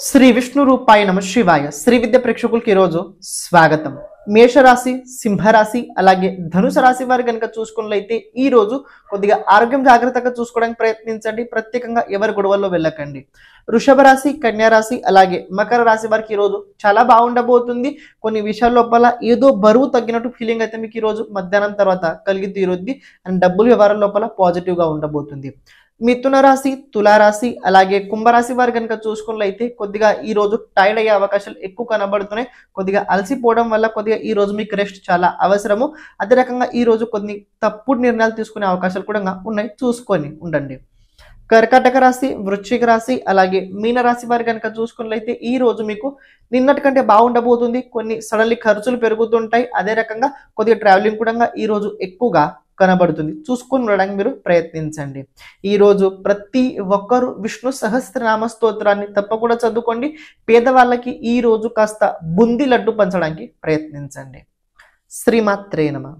శ్రీ విష్ణు రూపాయ నమ శివాయ. శ్రీ విద్య ప్రేక్షకులకి ఈరోజు స్వాగతం. మేషరాశి, సింహరాశి అలాగే ధనుసు రాశి వారు కనుక చూసుకున్నట్లయితే ఈ రోజు కొద్దిగా ఆరోగ్యం జాగ్రత్తగా చూసుకోవడానికి ప్రయత్నించండి. ప్రత్యేకంగా ఎవరి గొడవల్లో వెళ్ళకండి. వృషభ రాశి, కన్యా రాశి అలాగే మకర రాశి వారికి ఈ రోజు చాలా బాగుండబోతుంది. కొన్ని విషయాల లోపల ఏదో బరువు తగ్గినట్టు ఫీలింగ్ అయితే మీకు ఈ రోజు మధ్యాహ్నం తర్వాత కలిగి తీరుద్ది. అండ్ డబ్బులు వ్యవహారం లోపల పాజిటివ్ గా ఉండబోతుంది. మిథున రాశి, తులారాశి అలాగే కుంభరాశి వారు కనుక చూసుకున్నట్లయితే కొద్దిగా ఈ రోజు టైర్డ్ అయ్యే అవకాశాలు ఎక్కువ కనబడుతున్నాయి. కొద్దిగా అలసిపోవడం వల్ల కొద్దిగా ఈ రోజు మీకు రెస్ట్ చాలా అవసరము. అదే రకంగా ఈ రోజు కొన్ని తప్పుడు నిర్ణయాలు తీసుకునే అవకాశాలు కూడా ఉన్నాయి, చూసుకొని ఉండండి. కర్కాటక రాశి, వృశ్చిక రాశి అలాగే మీన రాశి వారు కనుక చూసుకున్నట్లయితే ఈ రోజు మీకు నిన్నటి కంటే బాగుండబోతుంది. కొన్ని సడన్లీ ఖర్చులు పెరుగుతుంటాయి. అదే రకంగా కొద్దిగా ట్రావెలింగ్ కూడా ఈ రోజు ఎక్కువగా కనబడుతుంది. చూసుకుని ఉండడానికి మీరు ప్రయత్నించండి. ఈ రోజు ప్రతి ఒక్కరు విష్ణు సహస్రనామ స్తోత్రాన్ని తప్పకుండా చదువుకోండి. పేదవాళ్ళకి ఈ రోజు కాస్త బుంది లడ్డు పంచడానికి ప్రయత్నించండి. శ్రీమాత్రే నమః.